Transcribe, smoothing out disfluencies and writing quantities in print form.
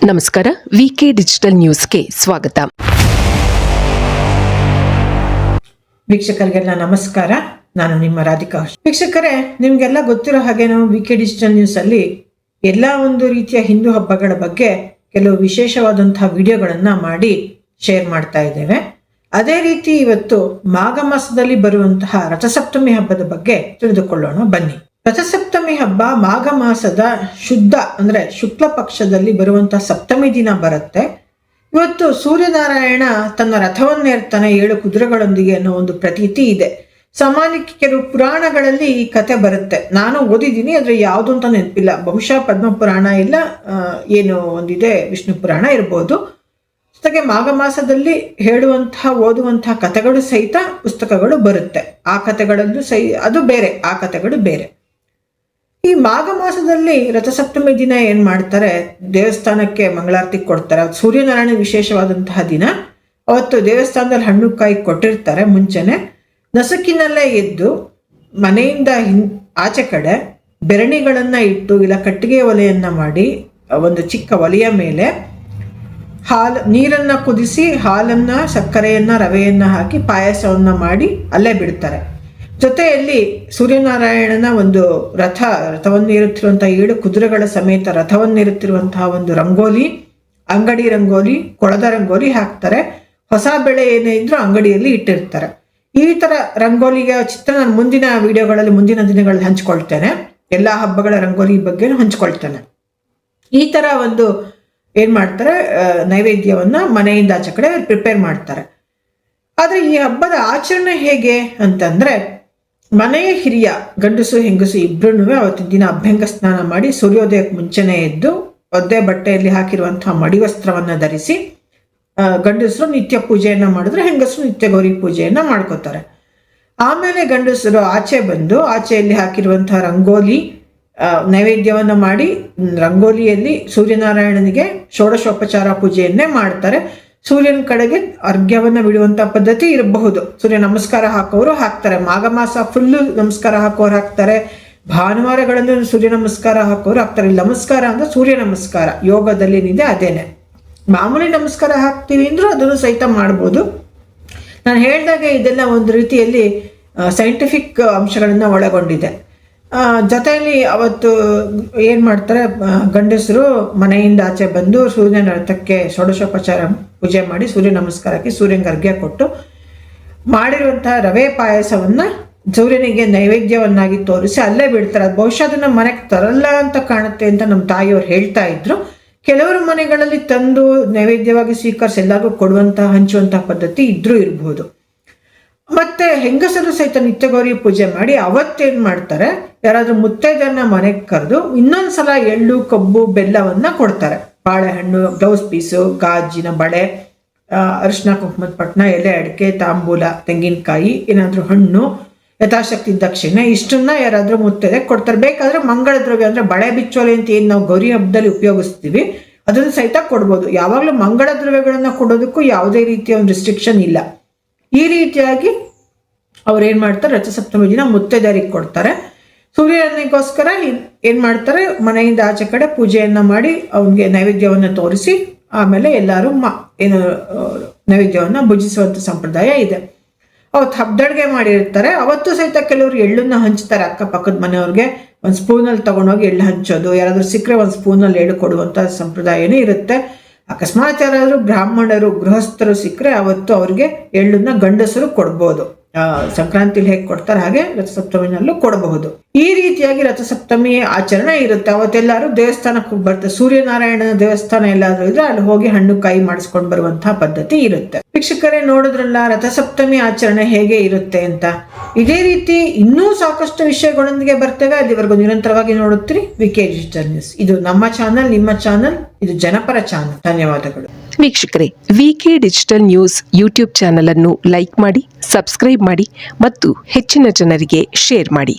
ನಮಸ್ಕಾರ. ವಿಕೆ ಡಿಜಿಟಲ್ ನ್ಯೂಸ್ಗೆ ಸ್ವಾಗತ. ವೀಕ್ಷಕರಿಗೆಲ್ಲ ನಮಸ್ಕಾರ. ನಾನು ನಿಮ್ಮ ರಾಧಿಕಾ. ವೀಕ್ಷಕರೇ, ನಿಮ್ಗೆಲ್ಲ ಗೊತ್ತಿರೋ ಹಾಗೆ ನಾವು ವಿಕೆ ಡಿಜಿಟಲ್ ನ್ಯೂಸ್ ಅಲ್ಲಿ ಎಲ್ಲಾ ಒಂದು ರೀತಿಯ ಹಿಂದೂ ಹಬ್ಬಗಳ ಬಗ್ಗೆ ಕೆಲವು ವಿಶೇಷವಾದಂತಹ ವಿಡಿಯೋಗಳನ್ನ ಮಾಡಿ ಶೇರ್ ಮಾಡ್ತಾ ಇದ್ದೇವೆ. ಅದೇ ರೀತಿ ಇವತ್ತು ಮಾಘ ಮಾಸದಲ್ಲಿ ಬರುವಂತಹ ರಥಸಪ್ತಮಿ ಹಬ್ಬದ ಬಗ್ಗೆ ತಿಳಿದುಕೊಳ್ಳೋಣ ಬನ್ನಿ. ರಥಸಪ್ತಮಿ ಹಬ್ಬ ಮಾಘ ಮಾಸದ ಶುದ್ಧ ಅಂದ್ರೆ ಶುಕ್ಲ ಪಕ್ಷದಲ್ಲಿ ಬರುವಂತಹ ಸಪ್ತಮಿ ದಿನ ಬರುತ್ತೆ. ಇವತ್ತು ಸೂರ್ಯನಾರಾಯಣ ತನ್ನ ರಥವನ್ನೇರ್ತಾನೆ 7 ಕುದುರೆಗಳೊಂದಿಗೆ ಅನ್ನೋ ಒಂದು ಪ್ರತೀತಿ ಇದೆ. ಸಾಮಾನ್ಯಕ್ಕೆ ಕೆಲವು ಪುರಾಣಗಳಲ್ಲಿ ಈ ಕಥೆ ಬರುತ್ತೆ. ನಾನು ಓದಿದ್ದೀನಿ, ಆದ್ರೆ ಯಾವುದು ಅಂತ ನೆನಪಿಲ್ಲ. ಬಹುಶಃ ಪದ್ಮ ಪುರಾಣ ಇಲ್ಲ, ಏನು ಒಂದಿದೆ ವಿಷ್ಣು ಪುರಾಣ ಇರ್ಬೋದು. ಜೊತೆಗೆ ಮಾಘ ಮಾಸದಲ್ಲಿ ಹೇಳುವಂತಹ ಓದುವಂತಹ ಕಥೆಗಳು ಸಹಿತ ಪುಸ್ತಕಗಳು ಬರುತ್ತೆ. ಆ ಕಥೆಗಳಲ್ಲೂ ಅದು ಬೇರೆ, ಆ ಕಥೆಗಳು ಬೇರೆ. ಈ ಮಾಘ ಮಾಸದಲ್ಲಿ ರಥಸಪ್ತಮಿ ದಿನ ಏನ್ ಮಾಡ್ತಾರೆ, ದೇವಸ್ಥಾನಕ್ಕೆ ಮಂಗಳಾರತಿ ಕೊಡ್ತಾರೆ. ಸೂರ್ಯನಾರಾಯಣ ವಿಶೇಷವಾದಂತಹ ದಿನ. ಅವತ್ತು ದೇವಸ್ಥಾನದಲ್ಲಿ ಹಣ್ಣು ಕಾಯಿ ಕೊಟ್ಟಿರ್ತಾರೆ. ಮುಂಚೆನೆ ನಸುಕಿನಲ್ಲೇ ಎದ್ದು ಮನೆಯಿಂದ ಆಚೆ ಕಡೆ ಬೆರಣಿಗಳನ್ನ ಇಟ್ಟು ಇಲ್ಲ ಕಟ್ಟಿಗೆ ಒಲೆಯನ್ನ ಮಾಡಿ ಒಂದು ಚಿಕ್ಕ ಒಲೆಯ ಮೇಲೆ ನೀರನ್ನ ಕುದಿಸಿ ಹಾಲನ್ನ, ಸಕ್ಕರೆಯನ್ನ, ರವೆಯನ್ನ ಹಾಕಿ ಪಾಯಸವನ್ನ ಮಾಡಿ ಅಲ್ಲೇ ಬಿಡ್ತಾರೆ. ಜೊತೆಯಲ್ಲಿ ಸೂರ್ಯನಾರಾಯಣನ ಒಂದು ರಥವನ್ನೇರುತ್ತಿರುವಂತಹ 7 ಕುದುರೆಗಳ ಸಮೇತ ರಥವನ್ನೇರುತ್ತಿರುವಂತಹ ಒಂದು ರಂಗೋಲಿ, ಅಂಗಡಿ ರಂಗೋಲಿ, ಕೊಳದ ರಂಗೋಲಿ ಹಾಕ್ತಾರೆ. ಹೊಸ ಬೆಳೆ ಏನೇ ಇದ್ರೂ ಅಂಗಡಿಯಲ್ಲಿ ಇಟ್ಟಿರ್ತಾರೆ. ಈ ತರ ರಂಗೋಲಿಗೆ ಚಿತ್ರ ನಾನು ಮುಂದಿನ ವಿಡಿಯೋಗಳಲ್ಲಿ, ಮುಂದಿನ ದಿನಗಳಲ್ಲಿ ಹಂಚ್ಕೊಳ್ತೇನೆ. ಎಲ್ಲಾ ಹಬ್ಬಗಳ ರಂಗೋಲಿ ಬಗ್ಗೆ ಹಂಚ್ಕೊಳ್ತೇನೆ. ಈ ತರ ಒಂದು ಏನ್ ಮಾಡ್ತಾರೆ, ನೈವೇದ್ಯವನ್ನ ಮನೆಯಿಂದ ಆಚೆ ಕಡೆ ಪ್ರಿಪೇರ್ ಮಾಡ್ತಾರೆ. ಆದ್ರೆ ಈ ಹಬ್ಬದ ಆಚರಣೆ ಹೇಗೆ ಅಂತಂದ್ರೆ, ಮನೆಯ ಹಿರಿಯ ಗಂಡಸು ಹೆಂಗಸು ಇಬ್ರು ಅವತ್ತಿನ ದಿನ ಅಭ್ಯಂಗ ಸ್ನಾನ ಮಾಡಿ ಸೂರ್ಯೋದಯಕ್ಕೆ ಮುಂಚೆನೆ ಎದ್ದು ಒದ್ದೆ ಬಟ್ಟೆಯಲ್ಲಿ ಹಾಕಿರುವಂತಹ ಮಡಿವಸ್ತ್ರವನ್ನ ಧರಿಸಿ, ಗಂಡಸರು ನಿತ್ಯ ಪೂಜೆಯನ್ನ ಮಾಡಿದ್ರೆ ಹೆಂಗಸರು ನಿತ್ಯ ಗೌರಿ ಪೂಜೆಯನ್ನ ಮಾಡ್ಕೋತಾರೆ. ಆಮೇಲೆ ಗಂಡಸರು ಆಚೆ ಬಂದು ಆಚೆಯಲ್ಲಿ ಹಾಕಿರುವಂತಹ ರಂಗೋಲಿ ನೈವೇದ್ಯವನ್ನ ಮಾಡಿ ರಂಗೋಲಿಯಲ್ಲಿ ಸೂರ್ಯನಾರಾಯಣನಿಗೆ ಷೋಡಶೋಪಚಾರ ಪೂಜೆಯನ್ನೇ ಮಾಡ್ತಾರೆ. ಸೂರ್ಯನ ಕಡೆಗೆ ಅರ್ಘ್ಯವನ್ನ ಬಿಡುವಂತ ಪದ್ಧತಿ ಇರಬಹುದು. ಸೂರ್ಯ ನಮಸ್ಕಾರ ಹಾಕೋರು ಹಾಕ್ತಾರೆ. ಮಾಘ ಮಾಸ ಫುಲ್ಲು ನಮಸ್ಕಾರ ಹಾಕೋರು ಹಾಕ್ತಾರೆ. ಭಾನುವಾರಗಳನ್ನು ಸೂರ್ಯ ನಮಸ್ಕಾರ ಹಾಕೋರು ಹಾಕ್ತಾರೆ. ನಮಸ್ಕಾರ ಅಂದ್ರೆ ಸೂರ್ಯ ನಮಸ್ಕಾರ ಯೋಗದಲ್ಲಿ ಏನಿದೆ ಅದೇನೆ. ಮಾಮೂಲಿ ನಮಸ್ಕಾರ ಹಾಕ್ತೀವಿ ಅಂದ್ರೂ ಅದನ್ನು ಸಹಿತ ಮಾಡ್ಬೋದು. ನಾನು ಹೇಳಿದಾಗ ಇದೆಲ್ಲ ಒಂದು ರೀತಿಯಲ್ಲಿ ಸೈಂಟಿಫಿಕ್ ಅಂಶಗಳನ್ನ ಒಳಗೊಂಡಿದೆ. ಜೊತೆಯಲ್ಲಿ ಅವತ್ತು ಏನ್ ಮಾಡ್ತಾರೆ, ಗಂಡಸರು ಮನೆಯಿಂದ ಆಚೆ ಬಂದು ಸೂರ್ಯನ ರಥಕ್ಕೆ ಷೋಡಶೋಪಚಾರ ಪೂಜೆ ಮಾಡಿ ಸೂರ್ಯ ನಮಸ್ಕಾರಕ್ಕೆ ಸೂರ್ಯನಿಗೆ ಅರ್ಘ್ಯ ಕೊಟ್ಟು ಮಾಡಿರುವಂತಹ ರವೆ ಪಾಯಸವನ್ನ ಸೂರ್ಯನಿಗೆ ನೈವೇದ್ಯವನ್ನಾಗಿ ತೋರಿಸಿ ಅಲ್ಲೇ ಬಿಡ್ತಾರೆ. ಬಹುಶಃ ಅದನ್ನ ಮನೆಗೆ ತರಲ್ಲ ಅಂತ ಕಾಣುತ್ತೆ ಅಂತ ನಮ್ಮ ತಾಯಿಯವ್ರು ಹೇಳ್ತಾ ಇದ್ರು. ಕೆಲವರು ಮನೆಗಳಲ್ಲಿ ತಂದು ನೈವೇದ್ಯವಾಗಿ ಸ್ವೀಕರಿಸಿ ಎಲ್ಲರಿಗೂ ಕೊಡುವಂತಹ ಹಂಚುವಂತಹ ಪದ್ಧತಿ ಇದ್ರೂ ಇರಬಹುದು. ಮತ್ತೆ ಹೆಂಗಸರು ಸಹಿತ ನಿತ್ಯ ಗೌರಿ ಪೂಜೆ ಮಾಡಿ ಅವತ್ತೇನ್ ಮಾಡ್ತಾರೆ, ಯಾರಾದ್ರೂ ಮುತ್ತೈದೆಯನ್ನ ಮನೆಗೆ ಕರೆದು ಇನ್ನೊಂದ್ಸಲ ಎಳ್ಳು, ಕಬ್ಬು, ಬೆಲ್ಲವನ್ನ ಕೊಡ್ತಾರೆ. ಬಾಳೆಹಣ್ಣು, ಬ್ಲೌಸ್ ಪೀಸು, ಗಾಜಿನ ಬಳೆ, ಅರಿಶಿನ ಕುಂಕುಮದ ಪಟ್ನ, ಎಲೆ, ಅಡಿಕೆ, ತಾಂಬೂಲ, ತೆಂಗಿನಕಾಯಿ, ಏನಾದ್ರೂ ಹಣ್ಣು, ಯಥಾಶಕ್ತಿ ದಕ್ಷಿಣೆ, ಇಷ್ಟನ್ನ ಯಾರಾದ್ರೂ ಮುತ್ತೈದೆ ಕೊಡ್ತಾರೆ. ಬೇಕಾದ್ರೆ ಮಂಗಳ ದ್ರವ್ಯ ಅಂದ್ರೆ ಬಳೆ ಬಿಚ್ಚೋಲೆ ಅಂತ ಏನ್ ನಾವು ಗೌರಿ ಹಬ್ಬದಲ್ಲಿ ಉಪಯೋಗಿಸ್ತೀವಿ ಅದನ್ನು ಸಹಿತ ಕೊಡ್ಬೋದು. ಯಾವಾಗ್ಲೂ ಮಂಗಳ ದ್ರವ್ಯಗಳನ್ನ ಕೊಡೋದಕ್ಕೂ ಯಾವುದೇ ರೀತಿಯ ಒಂದು ರಿಸ್ಟ್ರಿಕ್ಷನ್ ಇಲ್ಲ. ಈ ರೀತಿಯಾಗಿ ಅವ್ರು ಏನ್ ಮಾಡ್ತಾರೆ, ರಥಸಪ್ತಮಿ ದಿನ ಮುತ್ತೈದೆಯರಿಗೆ ಕೊಡ್ತಾರೆ. ಸೂರ್ಯನಿಗೋಸ್ಕರ ಏನ್ ಮಾಡ್ತಾರೆ, ಮನೆಯಿಂದ ಆಚೆ ಕಡೆ ಪೂಜೆಯನ್ನ ಮಾಡಿ ಅವನಿಗೆ ನೈವೇದ್ಯವನ್ನ ತೋರಿಸಿ ಆಮೇಲೆ ಎಲ್ಲರೂ ಏನು ನೈವೇದ್ಯವನ್ನ ಭುಜಿಸುವಂತ ಸಂಪ್ರದಾಯ ಇದೆ. ಅವತ್ತು ಹಬ್ಬದಡ್ಗೆ ಮಾಡಿರ್ತಾರೆ. ಅವತ್ತು ಸಹಿತ ಕೆಲವರು ಎಳ್ಳನ್ನ ಹಂಚ್ತಾರೆ. ಅಕ್ಕಪಕ್ಕದ ಮನೆಯವ್ರಿಗೆ ಒಂದು ಸ್ಪೂನಲ್ಲಿ ತಗೊಂಡೋಗಿ ಎಳ್ಳು ಹಂಚೋದು, ಯಾರಾದ್ರೂ ಸಿಕ್ಕರೆ ಒಂದು ಸ್ಪೂನಲ್ಲಿ ಎಳ್ಳು ಕೊಡುವಂತ ಸಂಪ್ರದಾಯನೇ ಇರುತ್ತೆ. ಅಕಸ್ಮಾತ್ ಯಾರಾದ್ರೂ ಬ್ರಾಹ್ಮಣರು, ಗೃಹಸ್ಥರು ಸಿಕ್ಕರೆ ಅವತ್ತು ಅವ್ರಿಗೆ ಎಳ್ಳನ್ನ ಗಂಡಸರು ಕೊಡ್ಬೋದು. ಸಂಕ್ರಾಂತಿಲಿ ಹೇಗೆ ಕೊಡ್ತಾರೆ ಹಾಗೆ ರಥಸಪ್ತಮಿನಲ್ಲೂ ಕೊಡಬಹುದು. ಈ ರೀತಿಯಾಗಿ ರಥಸಪ್ತಮಿ ಆಚರಣೆ ಇರುತ್ತೆ. ಅವತ್ತೆಲ್ಲರೂ ದೇವಸ್ಥಾನಕ್ಕೆ ಹೋಗಿ ಬರ್ತಾರೆ. ಸೂರ್ಯನಾರಾಯಣನ ದೇವಸ್ಥಾನ ಎಲ್ಲಾದ್ರೂ ಇದ್ರೆ ಅಲ್ಲಿ ಹೋಗಿ ಹಣ್ಣು ಕಾಯಿ ಮಾಡಿಸ್ಕೊಂಡು ಬರುವಂತಹ ಪದ್ಧತಿ ಇರುತ್ತೆ. ವೀಕ್ಷಕರೇ, ನೋಡಿದ್ರಲ್ಲ ರಥಸಪ್ತಮಿ ಆಚರಣೆ ಹೇಗೆ ಇರುತ್ತೆ ಅಂತ. ಇದೇ ರೀತಿ ಇನ್ನೂ ಸಾಕಷ್ಟು ವಿಷಯಗಳೊಂದಿಗೆ ಬರ್ತೇವೆ. ಅಲ್ಲಿವರೆಗೂ ನಿರಂತರವಾಗಿ ನೋಡುತ್ತೀರಿ ವಿಕೆ ಡಿಜಿಟಲ್ ನ್ಯೂಸ್. ಇದು ನಮ್ಮ ಚಾನಲ್, ನಿಮ್ಮ ಚಾನಲ್, ಇದು ಜನಪರ ಚಾನಲ್. ಧನ್ಯವಾದಗಳು ವೀಕ್ಷಕರೇ. ವಿಕೆ ಡಿಜಿಟಲ್ ನ್ಯೂಸ್ ಯೂಟ್ಯೂಬ್ ಚಾನಲ್ ಅನ್ನು ಲೈಕ್ ಮಾಡಿ, ಸಬ್ಸ್ಕ್ರೈಬ್ ಮಾಡಿ ಮತ್ತು ಹೆಚ್ಚಿನ ಜನರಿಗೆ ಶೇರ್ ಮಾಡಿ.